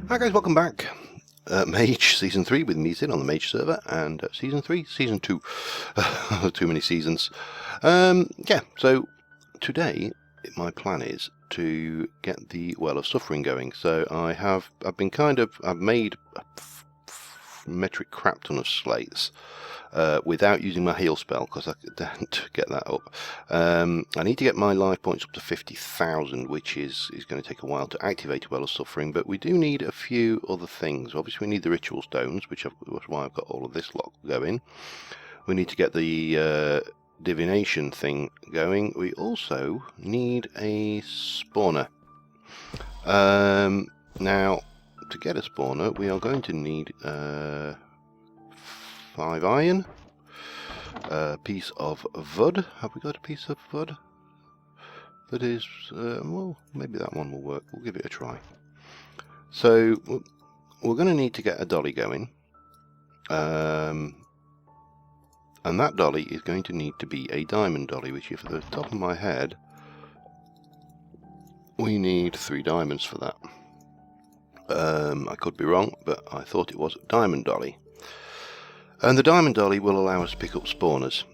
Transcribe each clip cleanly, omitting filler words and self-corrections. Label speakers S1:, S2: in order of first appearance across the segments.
S1: Hi guys, welcome back. Mage Season 3 with me Sid on the Mage server, and Season 3, Season 2. Too many seasons. Yeah, so today my plan is to get the Well of Suffering going. So I've made a metric crap ton of slates without using my heal spell, because I didn't get that up. I need to get my life points up to 50,000, which is going to take a while to activate a Well of Suffering, but we do need a few other things. Obviously we need the Ritual Stones, which is why I've got all of this lot going. We need to get the divination thing going. We also need a spawner. Now, to get a spawner, we are going to need 5 iron, a piece of wood. Have we got a piece of wood? That is, well, maybe that one will work. We'll give it a try. So, we're going to need to get a dolly going. And that dolly is going to need to be a diamond dolly, which, if at the top of my head, we need 3 diamonds for that. I could be wrong, but I thought it was a diamond dolly. And the diamond dolly will allow us to pick up spawners,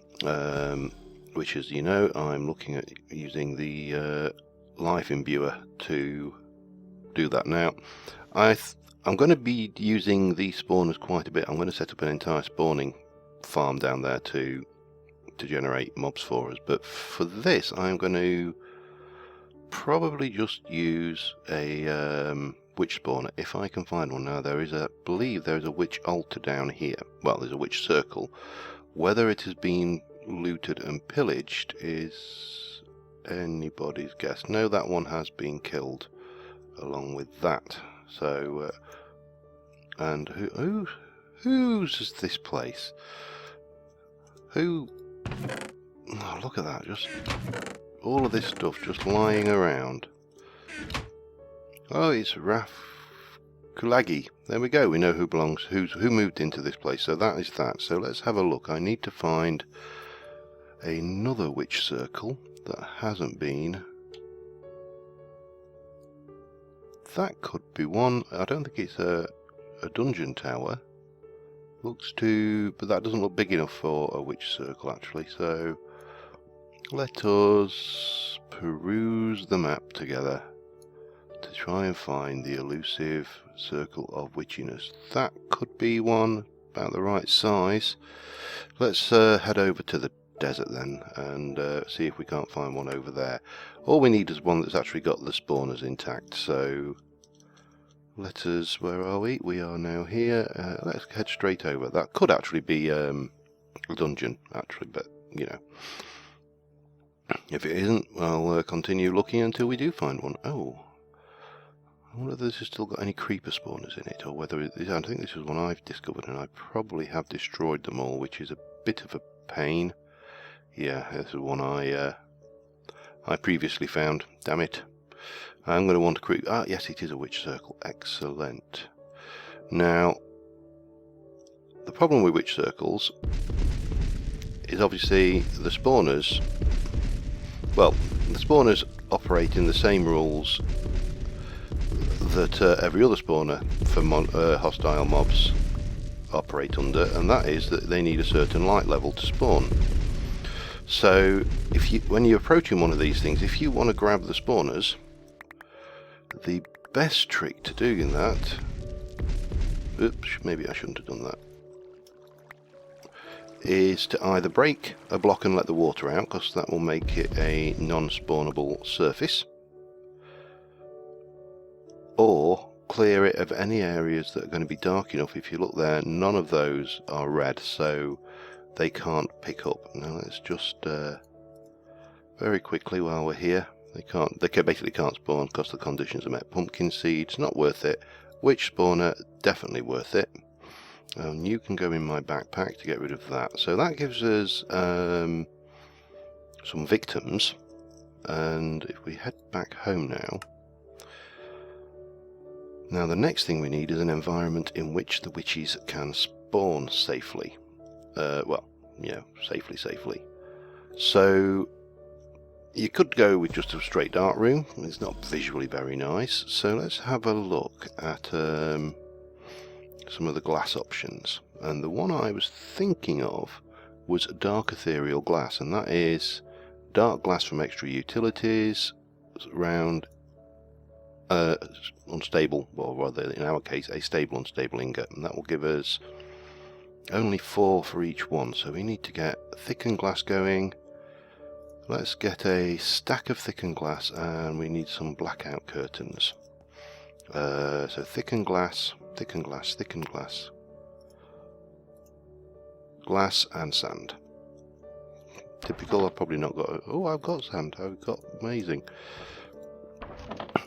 S1: which, as you know, I'm looking at using the life imbuer to do that now. I'm going to be using these spawners quite a bit. I'm going to set up an entire spawning farm down there to generate mobs for us, but for this I'm going to probably just use a witch spawner if I can find one. Now I believe there is a witch altar down here. Well, there's a witch circle. Whether it has been looted and pillaged is anybody's guess. No, that one has been killed along with that. So and whose this place? Who? Oh, look at that! Just all of this stuff just lying around. Oh, it's Raf Kulagi. There we go. We know who moved into this place. So that is that. So let's have a look. I need to find another witch circle that hasn't been. That could be one. I don't think it's a dungeon tower. Looks but that doesn't look big enough for a witch circle actually. So let us peruse the map together to try and find the elusive circle of witchiness. That could be one about the right size. Let's head over to the desert then and see if we can't find one over there. All we need is one that's actually got the spawners intact. So let us, where are we? We are now here. Let's head straight over. That could actually be a dungeon actually, but you know, if it isn't, I'll continue looking until we do find one. Oh, I wonder if this has still got any creeper spawners in it, or whether it is. I think this is one I've discovered, and I probably have destroyed them all, which is a bit of a pain. Yeah, this is one I previously found. Damn it! I'm going to want to creep. Ah, yes, it is a witch circle. Excellent. Now, the problem with witch circles is obviously the spawners. Well, the spawners operate in the same rules that every other spawner for hostile mobs operate under, and that is that they need a certain light level to spawn. So when you're approaching one of these things, if you want to grab the spawners, the best trick to doing that, oops, maybe I shouldn't have done that, is to either break a block and let the water out, because that will make it a non-spawnable surface, or clear it of any areas that are going to be dark enough. If you look there, none of those are red, so they can't pick up. Now let's just very quickly, while we're here, they basically can't spawn because the conditions are met. Pumpkin seeds, not worth it. Witch spawner, definitely worth it. And you can go in my backpack to get rid of that. So that gives us some victims, and if we head back home now the next thing we need is an environment in which the witches can spawn safely. Well, you know, safely. So You could go with just a straight dark room. It's not visually very nice. So let's have a look at some of the glass options. And the one I was thinking of was dark ethereal glass, and that is dark glass from extra utilities around unstable, well rather in our case a stable unstable ingot, and that will give us only 4 for each one. So we need to get thickened glass going. Let's get a stack of thickened glass, and we need some blackout curtains. So thickened glass, thickened glass, thickened glass, glass and sand. Typical. I've probably not got. Oh, I've got sand. I've got amazing.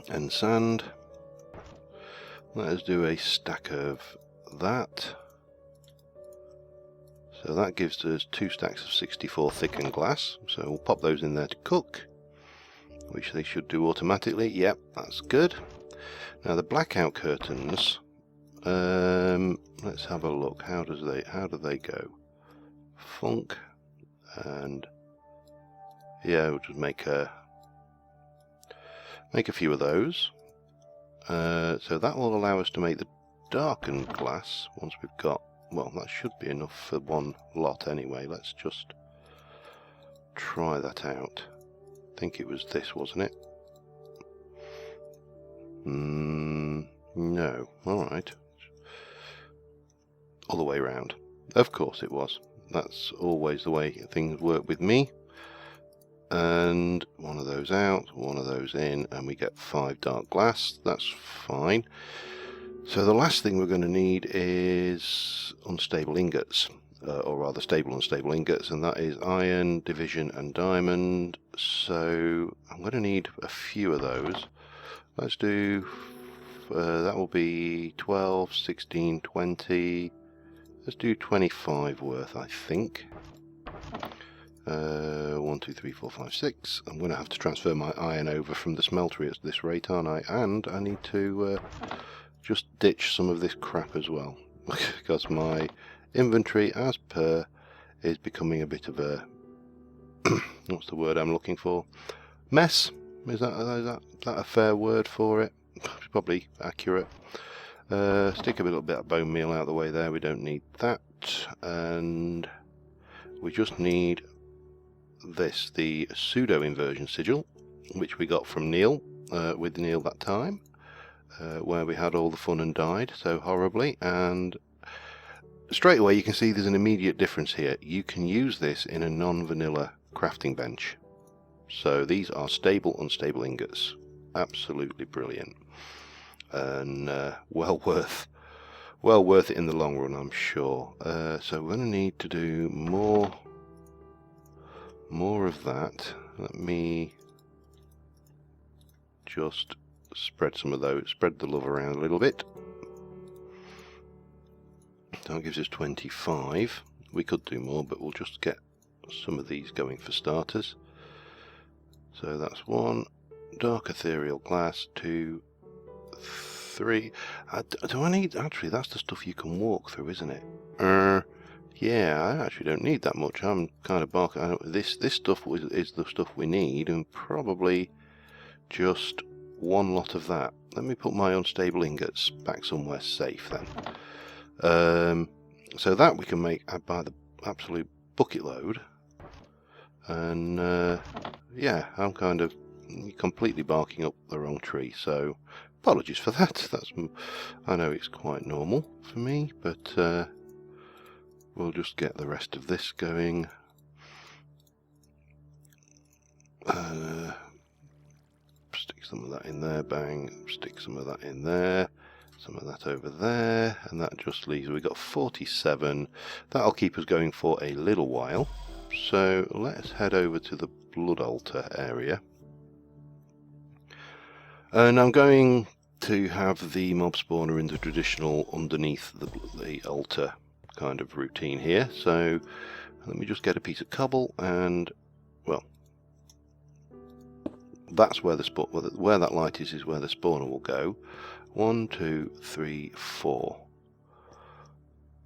S1: And sand. Let us do a stack of that. So that gives us 2 stacks of 64 thickened glass. So we'll pop those in there to cook, which they should do automatically. Yep, that's good. Now the blackout curtains. Let's have a look. How do they go? Funk, and yeah, we'll just make a few of those. So that will allow us to make the darkened glass once we've got. Well, that should be enough for one lot anyway. Let's just try that out. I think it was this, wasn't it? No. Alright. Other way round. Of course it was. That's always the way things work with me. And one of those out, one of those in, and we get 5 dark glass. That's fine. So the last thing we're going to need is unstable ingots, or rather stable unstable ingots, and that is iron, division and diamond. So I'm going to need a few of those. Let's do, that will be 12, 16, 20, let's do 25 worth I think. 1, 2, 3, 4, 5, 6. I'm going to have to transfer my iron over from the smeltery at this rate, aren't I? And I need to just ditch some of this crap as well, because my inventory, as per, is becoming a bit of a what's the word I'm looking for? Mess. Is that a fair word for it? It's probably accurate. Stick a little bit of bone meal out of the way there. We don't need that, and we just need this, the pseudo inversion sigil, which we got from Neil, with Neil that time. Where we had all the fun and died so horribly, and straight away you can see there's an immediate difference here. You can use this in a non-vanilla crafting bench. So these are stable unstable ingots. Absolutely brilliant, and well worth it in the long run, I'm sure. So we're going to need to do more of that. Let me just spread some of those, spread the love around a little bit. That gives us 25. We could do more, but we'll just get some of these going for starters. So that's 1 dark ethereal glass, 2, 3. Do I need, actually that's the stuff you can walk through, isn't it? Yeah, I actually don't need that much. I'm kind of barking. This stuff is the stuff we need, and probably just 1 lot of that. Let me put my unstable ingots back somewhere safe then. So that we can make by the absolute bucket load. And yeah, I'm kind of completely barking up the wrong tree, so apologies for that. I know it's quite normal for me, but we'll just get the rest of this going. Stick some of that in there, bang, stick some of that in there, some of that over there, and that just leaves, we've got 47. That'll keep us going for a little while. So let's head over to the blood altar area, and I'm going to have the mob spawner in the traditional underneath the altar kind of routine here. So let me just get a piece of cobble, and well, that's where where that light is where the spawner will go. 1, 2, 3, 4.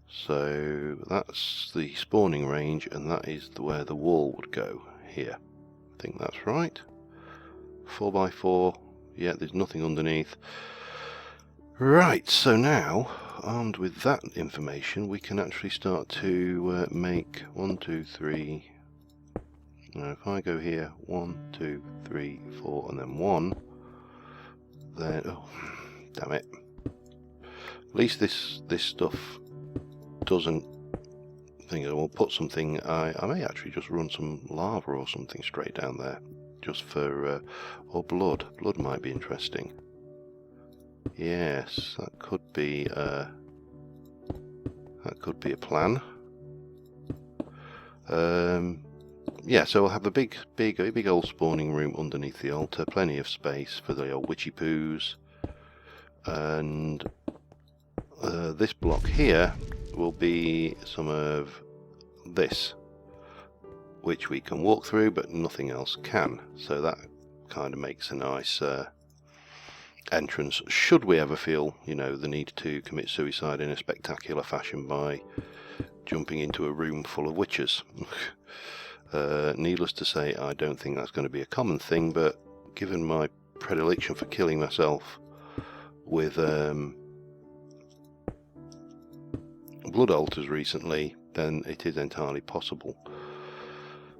S1: So that's the spawning range, and that is where the wall would go here. I think that's right. 4x4. Yeah, there's nothing underneath. Right, so now, armed with that information, we can actually start to make 1, 2, 3. Now, if I go here, 1, 2, 3, 4, and then 1, then oh, damn it! At least this stuff doesn't. I will put something. I may actually just run some lava or something straight down there, just for or blood. Blood might be interesting. Yes, that could be a plan. Yeah, so we'll have a big old spawning room underneath the altar, plenty of space for the old witchy poos, and this block here will be some of this, which we can walk through, but nothing else can. So that kind of makes a nice entrance, should we ever feel, you know, the need to commit suicide in a spectacular fashion by jumping into a room full of witches. Needless to say, I don't think that's going to be a common thing, but given my predilection for killing myself with blood altars recently, then it is entirely possible.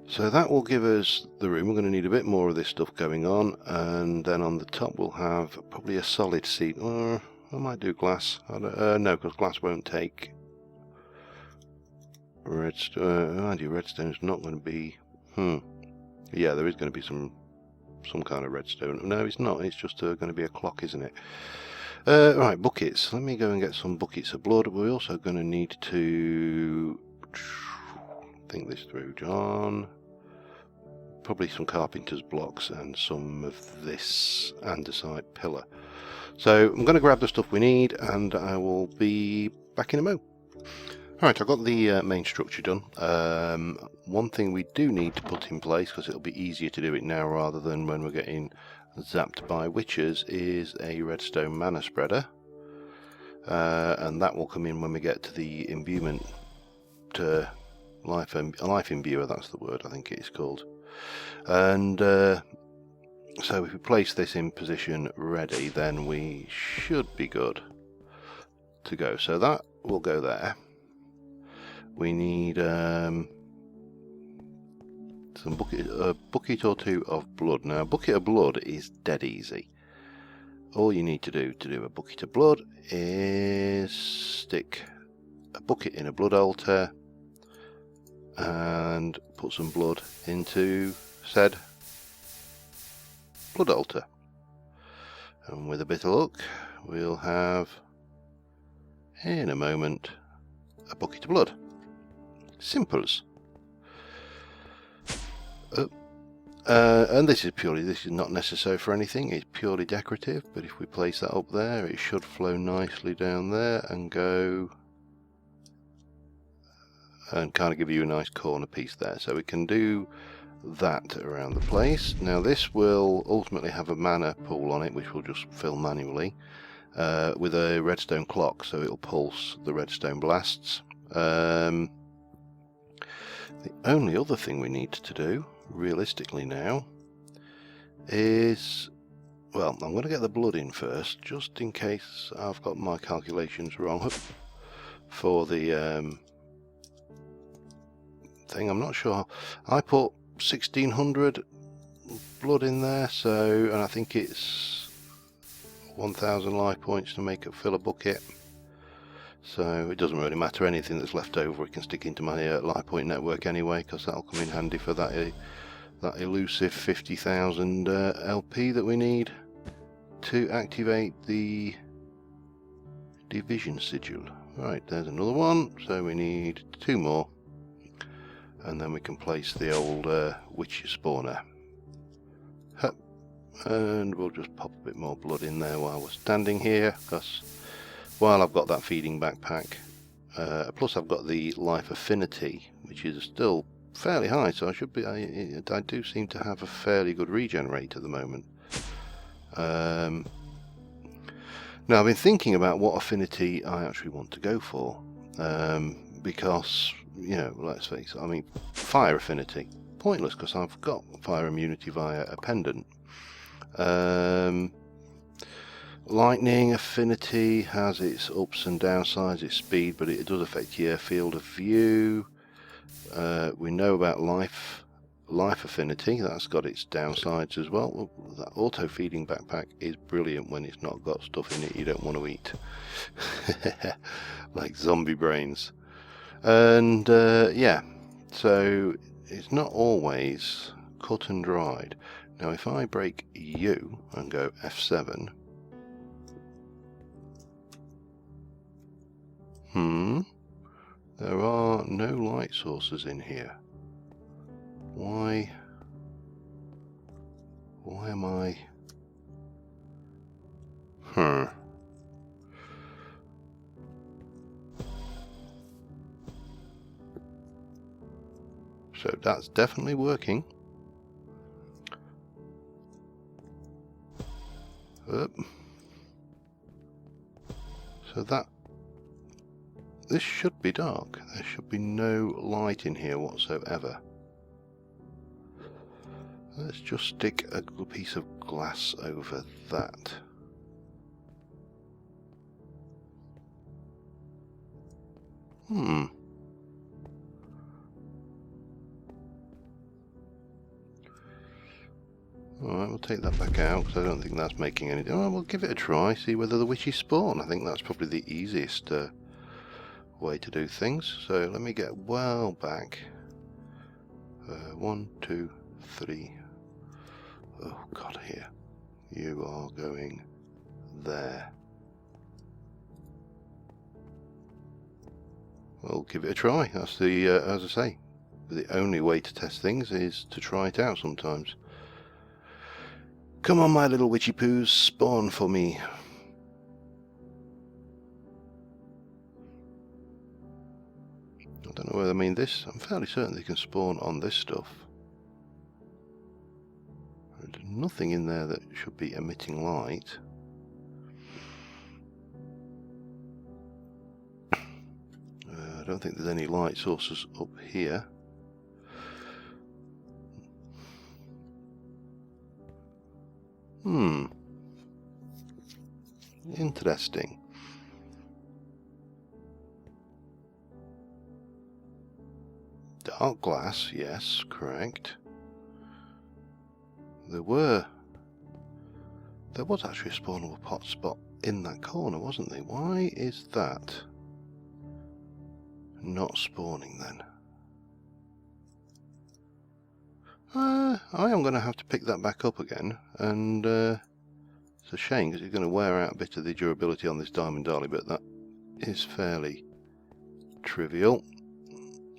S1: So that will give us the room. We're going to need a bit more of this stuff going on, and then on the top we'll have probably a solid seat, or I might do glass. No, because glass won't take redstone. Redstone's not going to be. Yeah, there is going to be some kind of redstone. No, it's not. It's just going to be a clock, isn't it? Right, buckets. Let me go and get some buckets of blood. We're also going to need to think this through, John. Probably some carpenter's blocks and some of this andesite pillar. So I'm going to grab the stuff we need, and I will be back in a mo. Right, I've got the main structure done. One thing we do need to put in place, because it'll be easier to do it now rather than when we're getting zapped by witches, is a redstone mana spreader, and that will come in when we get to the imbuement life imbuer. That's the word I think it is called. And so if we place this in position ready, then we should be good to go. So that will go there. We need some bucket or two of blood. Now, a bucket of blood is dead easy. All you need to do a bucket of blood is stick a bucket in a blood altar and put some blood into said blood altar. And with a bit of luck, we'll have, in a moment, a bucket of blood. Simples. And this is not necessary for anything, it's purely decorative, but if we place that up there, it should flow nicely down there and go and kind of give you a nice corner piece there. So we can do that around the place. Now this will ultimately have a mana pool on it, which we'll just fill manually with a redstone clock, so it'll pulse the redstone blasts. The only other thing we need to do, realistically now, is, well, I'm going to get the blood in first, just in case I've got my calculations wrong for the thing. I'm not sure. I put 1600 blood in there, so, and I think it's 1000 life points to make it fill a bucket. So it doesn't really matter, anything that's left over it can stick into my life point network anyway, because that'll come in handy for that elusive 50,000 LP that we need to activate the division sigil. Right, there's another one, so we need 2 more, and then we can place the old witch spawner. Hup. And we'll just pop a bit more blood in there while we're standing here, because while I've got that feeding backpack, plus I've got the life affinity, which is still fairly high, so I do seem to have a fairly good regen rate at the moment. Now I've been thinking about what affinity I actually want to go for, because, you know, let's face it, I mean, fire affinity, pointless because I've got fire immunity via a pendant. Lightning affinity has its ups and downsides, its speed, but it does affect your field of view. We know about life affinity, that's got its downsides as well. That auto-feeding backpack is brilliant when it's not got stuff in it you don't want to eat. Like zombie brains. And yeah, so it's not always cut and dried. Now if I break you and go F7, there are no light sources in here. Why am I... So that's definitely working. So this should be dark. There should be no light in here whatsoever. Let's just stick a little piece of glass over that. Alright, we'll take that back out because I don't think that's making any... Oh, we'll give it a try, see whether the witches spawn. I think that's probably the easiest way to do things. So let me get well back. 1, 2, 3. Oh god, here. You are going there. We'll give it a try. That's the, as I say, the only way to test things is to try it out sometimes. Come on, my little witchy poos, spawn for me. I don't know whether I mean this. I'm fairly certain they can spawn on this stuff. There's nothing in there that should be emitting light. I don't think there's any light sources up here. Interesting. Dark glass, yes, correct. There was actually a spawnable pot spot in that corner, wasn't there? Why is that not spawning then? I am going to have to pick that back up again, and it's a shame because it's going to wear out a bit of the durability on this Diamond Darley, but that is fairly trivial.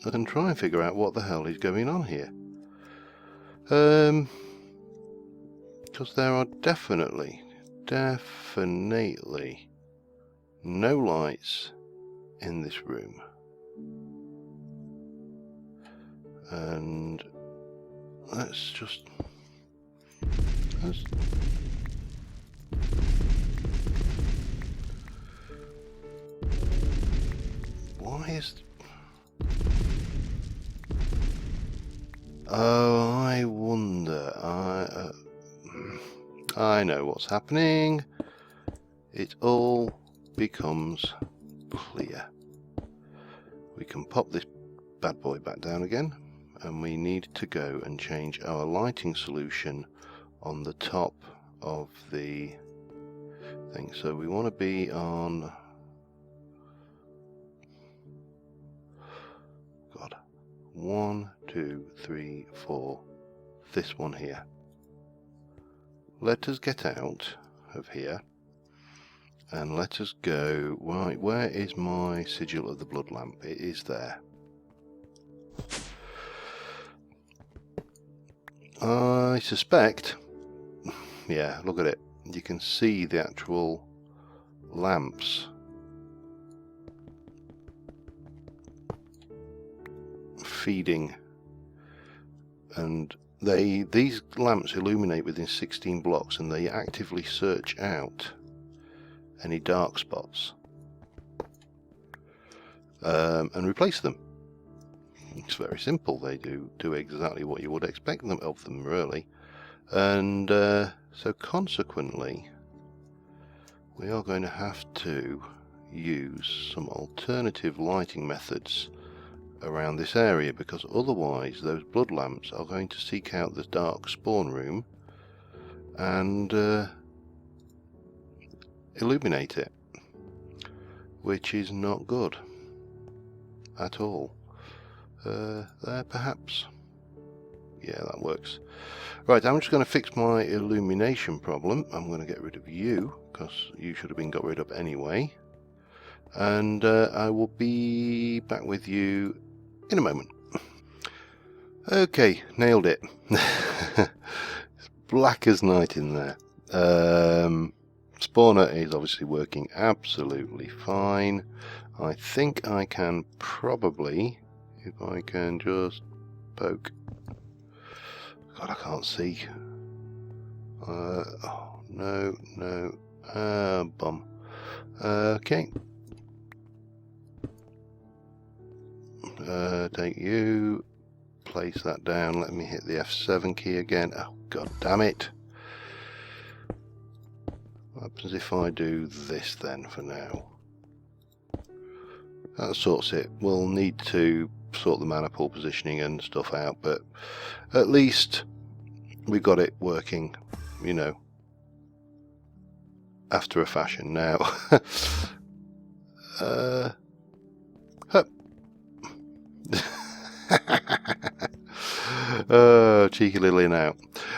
S1: And try and figure out what the hell is going on here. Because there are definitely no lights in this room. And let's just... Why is... Oh, I wonder. I know what's happening. It all becomes clear. We can pop this bad boy back down again, and we need to go and change our lighting solution on the top of the thing. So we want to be on... God. 1, 2, 3, 4. This one here. Let us get out of here and let us go. Right, where is my sigil of the blood lamp? It is there. I suspect, yeah, look at it. You can see the actual lamps feeding, and these lamps illuminate within 16 blocks, and they actively search out any dark spots and replace them. It's very simple. They do exactly what you would expect of them, really. And so consequently, we are going to have to use some alternative lighting methods around this area, because otherwise those blood lamps are going to seek out the dark spawn room and illuminate it, which is not good at all. There perhaps? Yeah, that works. Right, I'm just going to fix my illumination problem. I'm going to get rid of you, because you should have been got rid of anyway. And I will be back with you in a moment. Okay, nailed it. It's black as night in there. Spawner is obviously working absolutely fine. I think I can probably, if I can just poke. God, I can't see. Oh, no. Bum. Okay. Take you. Place that down. Let me hit the F7 key again. Oh, god damn it. What happens if I do this then for now? That sorts it. We'll need to sort the mana pool positioning and stuff out, but at least we got it working, you know, after a fashion now. Cheeky little in out.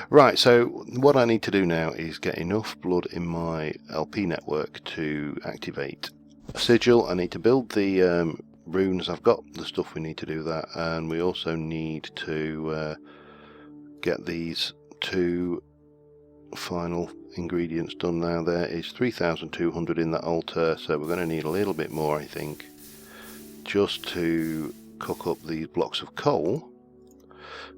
S1: Right, so what I need to do now is get enough blood in my LP network to activate a sigil. I need to build the runes. I've got the stuff we need to do that, and we also need to get these two final ingredients done. Now there is 3,200 in that altar, so we're going to need a little bit more, I think, just to cook up these blocks of coal.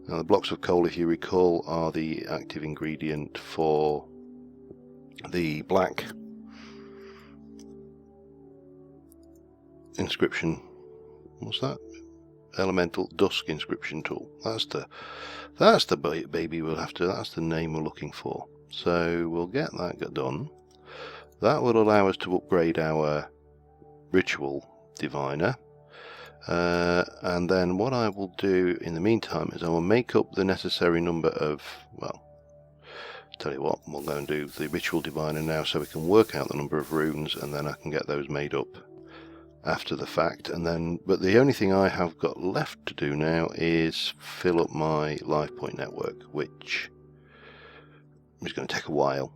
S1: Now the blocks of coal, if you recall, are the active ingredient for the black inscription. What's that? Elemental Dusk inscription tool. That's the baby we'll have to. That's the name we're looking for. So we'll get that done. That will allow us to upgrade our ritual diviner. And then what I will do in the meantime is I will make up the necessary number of, well, tell you what, we'll go and do the ritual diviner now so we can work out the number of runes, and then I can get those made up after the fact. And then, but the only thing I have got left to do now is fill up my life point network, which is going to take a while.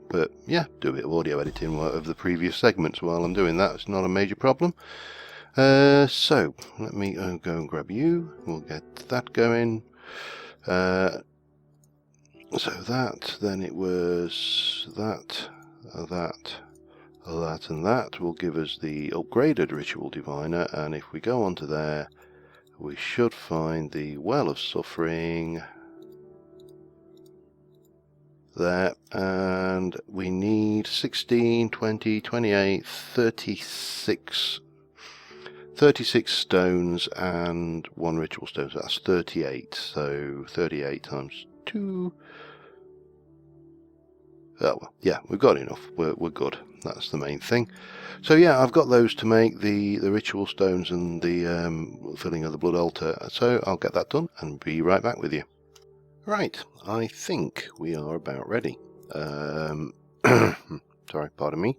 S1: But yeah, do a bit of audio editing of the previous segments while I'm doing that. It's not a major problem. So let me go and grab you. We'll get that going. So that, then it was that and that will give us the upgraded ritual diviner, and if we go onto there, we should find the well of suffering there, and we need 16, 20, 28, 36 stones and 1 ritual stone, so that's 38. So 38 times 2. Oh well, yeah, we've got enough. We're good. That's the main thing. So yeah, I've got those to make the ritual stones and the filling of the blood altar. So I'll get that done and be right back with you. Right, I think we are about ready. Sorry, pardon me.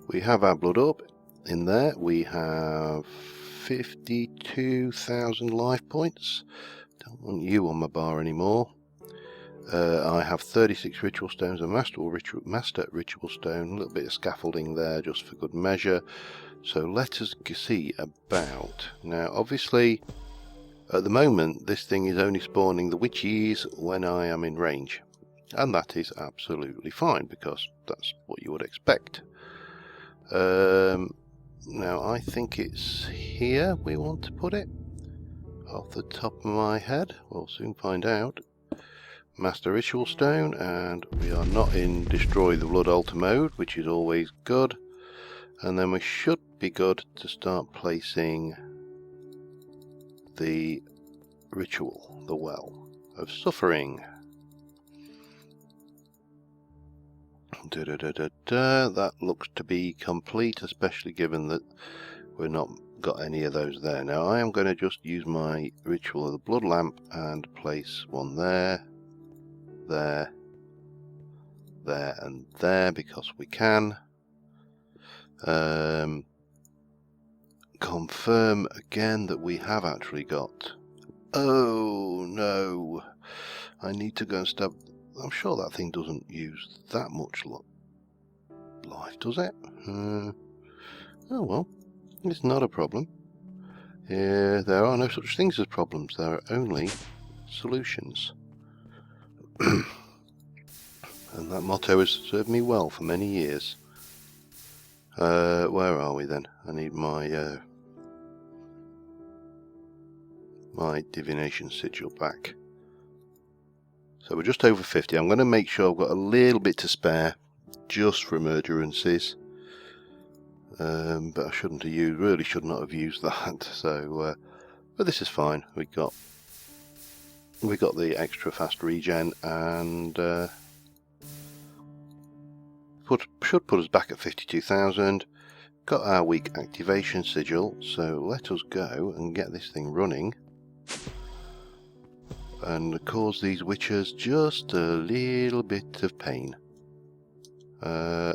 S1: We have our blood up. In there we have 52,000 life points. Don't want you on my bar anymore. I have 36 ritual stones, a master ritual stone, a little bit of scaffolding there just for good measure. So let us see about. Now obviously at the moment this thing is only spawning the witches when I am in range, and that is absolutely fine because that's what you would expect. Now I think it's here we want to put it, off the top of my head. We'll soon find out. Master Ritual Stone, and we are not in Destroy the Blood Altar mode, which is always good. And then we should be good to start placing the ritual, the Well of Suffering. That looks to be complete, especially given that we've not got any of those there. Now I am going to just use my ritual of the blood lamp and place one there, there, there and there because we can. Confirm again that we have actually got... Oh no, I need to go and stab... I'm sure that thing doesn't use that much life, does it? Oh well, it's not a problem. There are no such things as problems, there are only solutions. And that motto has served me well for many years. Where are we then? I need my my divination sigil back. So we're just over 50. I'm going to make sure I've got a little bit to spare just for emergencies. But I shouldn't have used, really should not have used that. So, but this is fine. We got the extra fast regen, and should put us back at 52,000. Got our weak activation sigil, so let us go and get this thing running and cause these witches just a little bit of pain. So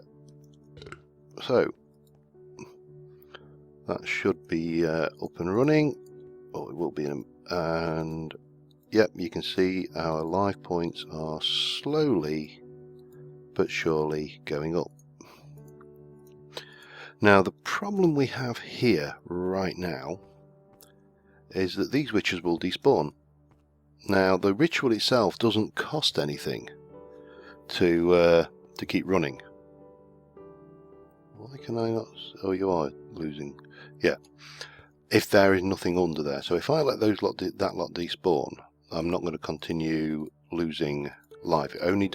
S1: that should be up and running. Oh, it will be. And yep, you can see our life points are slowly but surely going up. Now the problem we have here right now is that these witches will despawn. Now the ritual itself doesn't cost anything to keep running. Why can I not? Oh, you are losing. Yeah, if there is nothing under there. So if I let that lot despawn, I'm not going to continue losing life. It only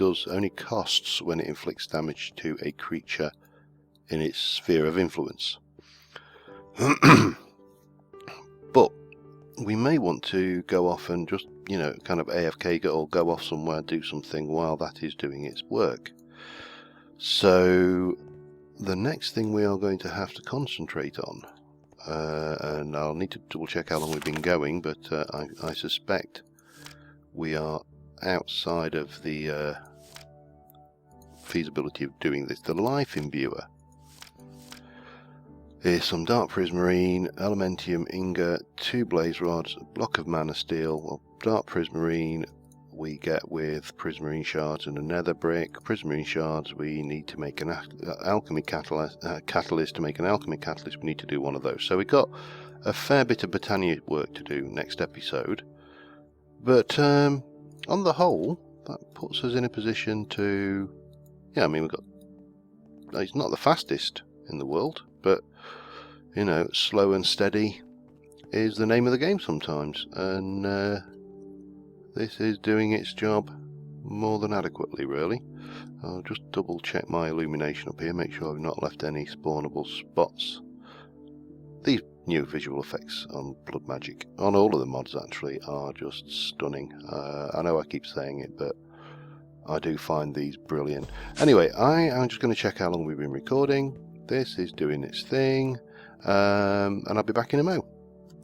S1: costs when it inflicts damage to a creature in its sphere of influence. But we may want to go off and just, kind of AFK or go off somewhere, do something while that is doing its work. So the next thing we are going to have to concentrate on, and I'll need to double check how long we've been going, but I suspect we are outside of the feasibility of doing this. The life imbuer is some dark prismarine, elementium ingot, 2 blaze rods, a block of mana steel. Well, dark prismarine we get with prismarine shards and a nether brick. Prismarine shards we need to make an alchemy catalyst. To make an alchemy catalyst we need to do one of those. So we've got a fair bit of Britannia work to do next episode. But on the whole, that puts us in a position to... Yeah, I mean, we've got... It's not the fastest in the world, but, slow and steady is the name of the game sometimes. And this is doing its job more than adequately, really. I'll just double check my illumination up here, make sure I've not left any spawnable spots. These new visual effects on Blood Magic, on all of the mods actually, are just stunning. I know I keep saying it, but I do find these brilliant. Anyway, I am just going to check how long we've been recording. This is doing its thing, and I'll be back in a mo.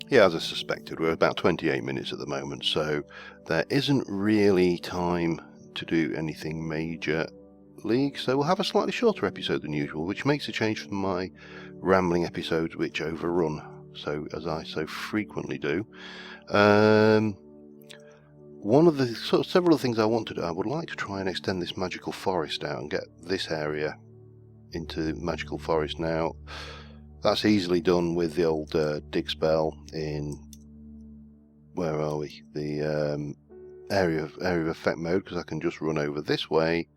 S1: Yeah, as I suspected, we're about 28 minutes at the moment, so there isn't really time to do anything major league, so we'll have a slightly shorter episode than usual, which makes a change from my rambling episodes which overrun, so as I so frequently do. One of the several things I want to do, I would like to try and extend this magical forest out and get this area into magical forest. Now that's easily done with the old dig spell in, where are we, the area of effect mode, because I can just run over this way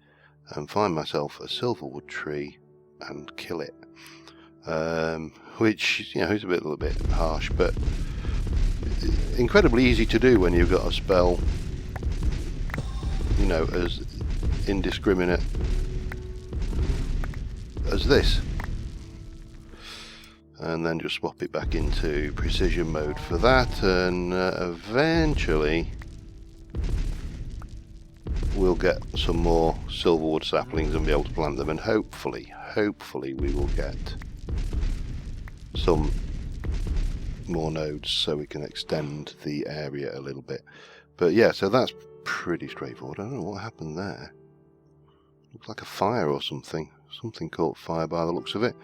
S1: and find myself a silverwood tree and kill it, which is a little bit harsh, but incredibly easy to do when you've got a spell as indiscriminate as this. and then just swap it back into precision mode for that, and eventually we'll get some more silverwood saplings and be able to plant them, and hopefully we will get some more nodes so we can extend the area a little bit. But yeah, so that's pretty straightforward. I don't know what happened there. Looks like a fire or something. Something caught fire by the looks of it.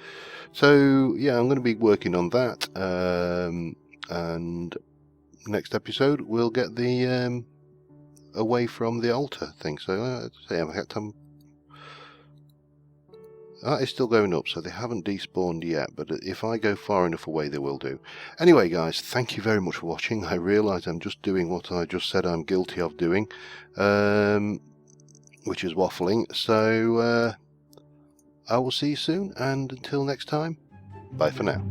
S1: So yeah, I'm going to be working on that, and next episode we'll get the away from the altar thing. So that is still going up, so they haven't despawned yet, but if I go far enough away they will do. Anyway guys, thank you very much for watching. I realise I'm just doing what I just said I'm guilty of doing, which is waffling. So I will see you soon, and until next time, bye for now.